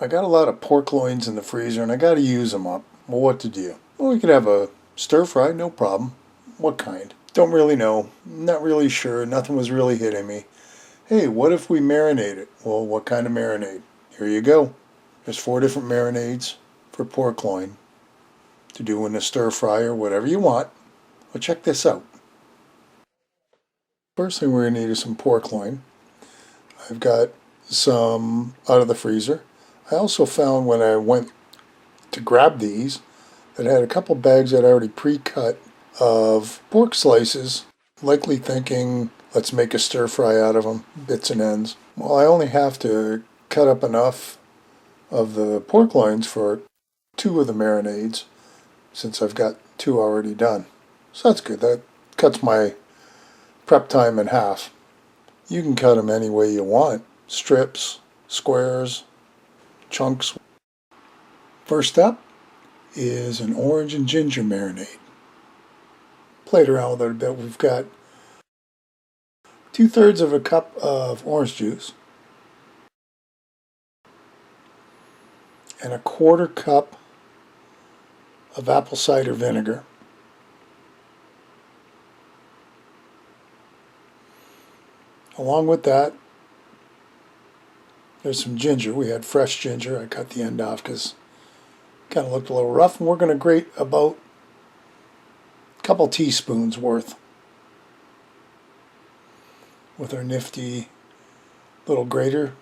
I got a lot of pork loins in the freezer and I got to use them up. Well, what to do? Well, we could have a stir fry, no problem. What kind? Don't really know. Not really sure. Nothing was really hitting me. Hey, what if we marinate it? Well, what kind of marinade? Here you go. There's 4 different marinades for pork loin to do in a stir fry or whatever you want. Well, check this out. First thing we're going to need is some pork loin. I've got some out of the freezer. I also found when I went to grab these that had a couple bags that I already pre-cut of pork slices, likely thinking let's make a stir fry out of them, bits and ends. Well, I only have to cut up enough of the pork loins for 2 of the marinades since I've got 2 already done. So that's good. That cuts my prep time in half. You can cut them any way you want. Strips, squares, chunks. First up is an orange and ginger marinade. Played around with it a bit. We've got 2/3 of a cup of orange juice and a 1/4 cup of apple cider vinegar. Along with that, there's some ginger. We had fresh ginger. I cut the end off because it kind of looked a little rough. And we're going to grate about a couple teaspoons worth with our nifty little grater.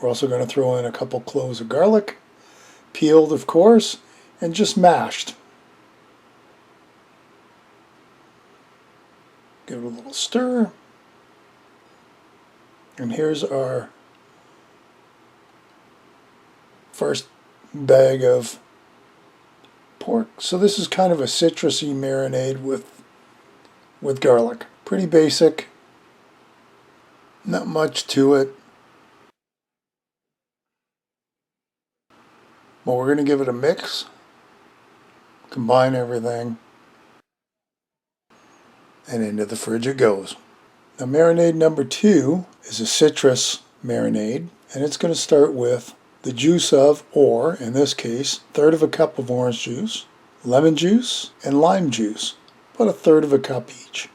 We're also going to throw in a couple cloves of garlic, peeled of course, and just mashed. Give it a little stir. And here's our first bag of pork. So this is kind of a citrusy marinade with garlic. Pretty basic. Not much to it. Well, we're going to give it a mix. Combine everything. And into the fridge it goes. Now marinade number 2 is a citrus marinade, and it's going to start with the juice of, or in this case, 1/3 of a cup of orange juice, lemon juice, and lime juice, about 1/3 of a cup each.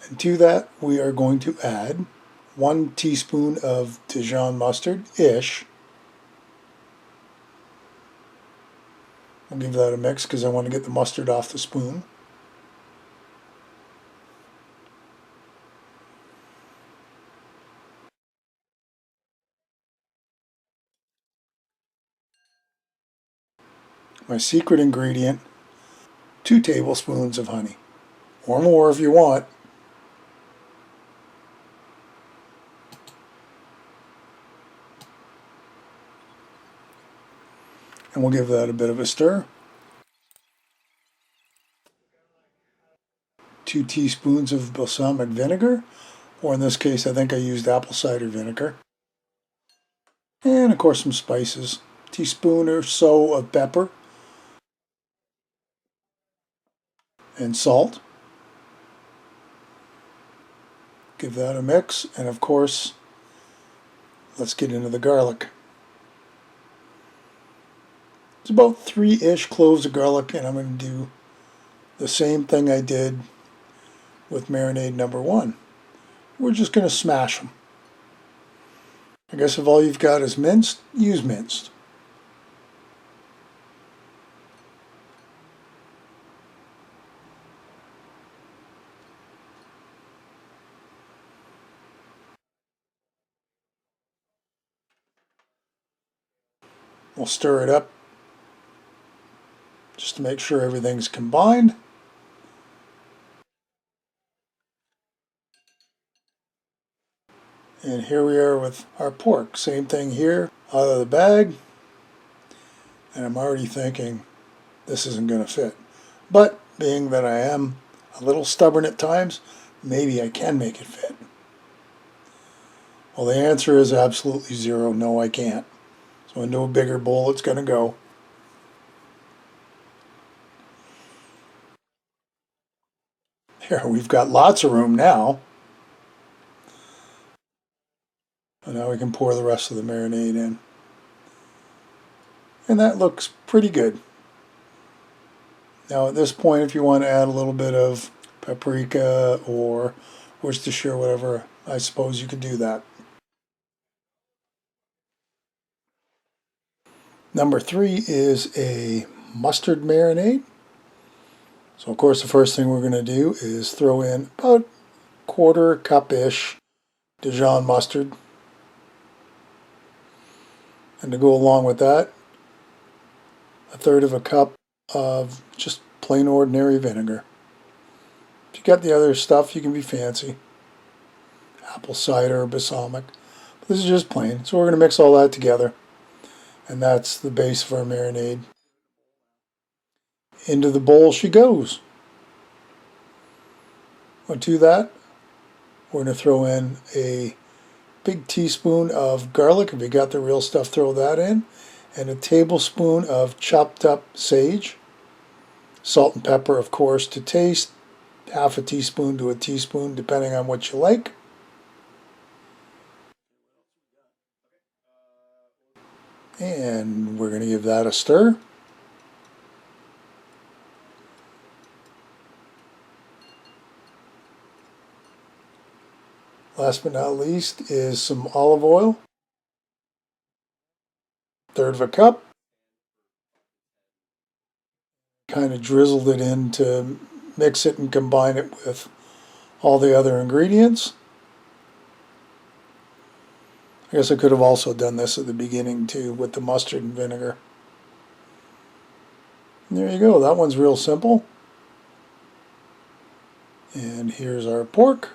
And to that we are going to add 1 teaspoon of Dijon mustard-ish. I'll give that a mix because I want to get the mustard off the spoon. My secret ingredient, 2 tablespoons of honey, or more if you want. And we'll give that a bit of a stir. 2 teaspoons of balsamic vinegar, or in this case I think I used apple cider vinegar. And of course some spices. Teaspoon or so of pepper. And salt. Give that a mix, and of course let's get into the garlic. It's about 3-ish cloves of garlic, and I'm going to do the same thing I did with marinade number 1. We're just going to smash them. I guess if all you've got is minced, use minced. We'll stir it up just to make sure everything's combined. And here we are with our pork. Same thing here, out of the bag. And I'm already thinking this isn't going to fit. But being that I am a little stubborn at times, maybe I can make it fit. Well, the answer is absolutely 0. No, I can't. So into a bigger bowl it's going to go. Here, we've got lots of room now. And now we can pour the rest of the marinade in. And that looks pretty good. Now at this point, if you want to add a little bit of paprika or Worcestershire, whatever, I suppose you could do that. Number 3 is a mustard marinade. So of course the first thing we're going to do is throw in about quarter cup-ish Dijon mustard. And to go along with that, a third of a cup of just plain ordinary vinegar. If you got the other stuff, you can be fancy. Apple cider or balsamic. But this is just plain. So we're going to mix all that together. And that's the base of our marinade. Into the bowl she goes. To that, we're going to throw in a big teaspoon of garlic. If you got the real stuff, throw that in. And a tablespoon of chopped up sage. Salt and pepper, of course, to taste. Half a teaspoon to a teaspoon, depending on what you like. And we're going to give that a stir. Last but not least is some olive oil. Third of a cup. Kind of drizzled it in to mix it and combine it with all the other ingredients. I guess I could have also done this at the beginning too with the mustard and vinegar. And there you go, that one's real simple. And here's our pork.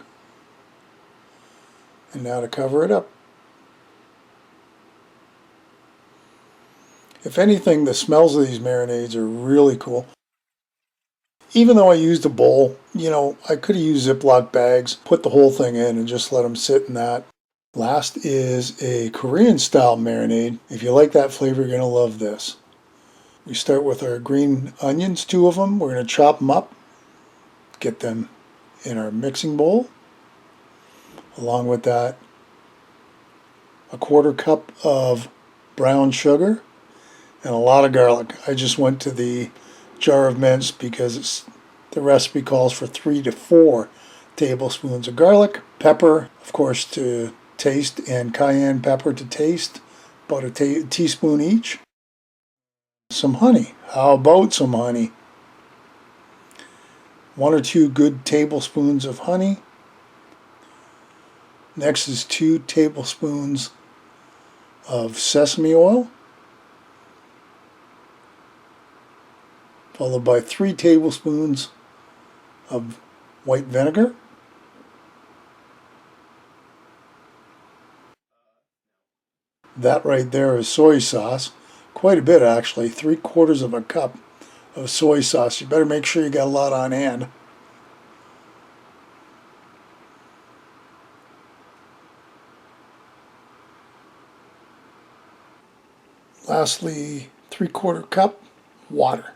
And now to cover it up. If anything, the smells of these marinades are really cool. Even though I used a bowl, you know, I could have used Ziploc bags, put the whole thing in and just let them sit in that. Last is a Korean style marinade. If you like that flavor, you're going to love this. We start with our green onions, 2 of them. We're going to chop them up, get them in our mixing bowl. Along with that, a quarter cup of brown sugar and a lot of garlic. I just went to the jar of minced because the recipe calls for 3 to 4 tablespoons of garlic. Pepper, of course, to taste, and cayenne pepper to taste, about a teaspoon each. Some honey. How about some honey? 1 or 2 good tablespoons of honey. Next is 2 tablespoons of sesame oil, followed by 3 tablespoons of white vinegar. That right there is soy sauce. Quite a bit actually, 3/4 of a cup of soy sauce. You better make sure you got a lot on hand. Lastly, 3/4 cup water.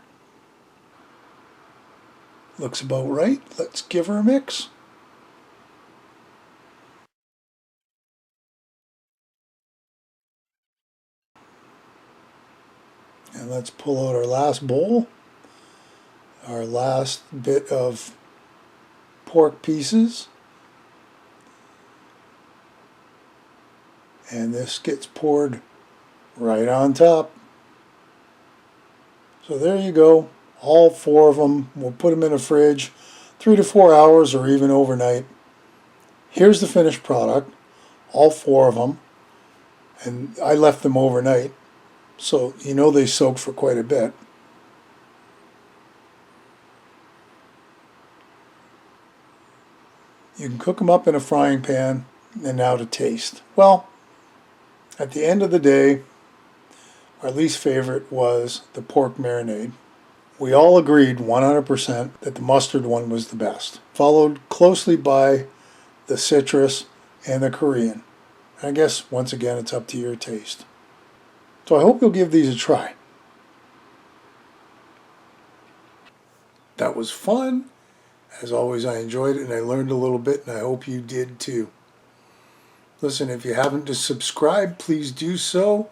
Looks about right. Let's give her a mix. And let's pull out our last bowl. Our last bit of pork pieces. And this gets poured right on top. So there you go. All 4 of them. We'll put them in a fridge 3 to 4 hours or even overnight. Here's the finished product. All 4 of them. And I left them overnight. So you know they soak for quite a bit. You can cook them up in a frying pan. And now to taste. Well, at the end of the day, our least favorite was the pork marinade. We all agreed 100% that the mustard one was the best, followed closely by the citrus and the Korean. And I guess, once again, it's up to your taste. So I hope you'll give these a try. That was fun, As always, I enjoyed it and I learned a little bit, and I hope you did too. Listen, if you haven't subscribed, please do so.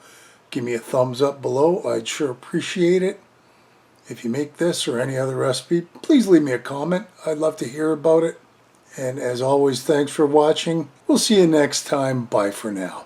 Give me a thumbs up below. I'd sure appreciate it. If you make this or any other recipe, please leave me a comment. I'd love to hear about it. And as always, thanks for watching. We'll see you next time. Bye for now.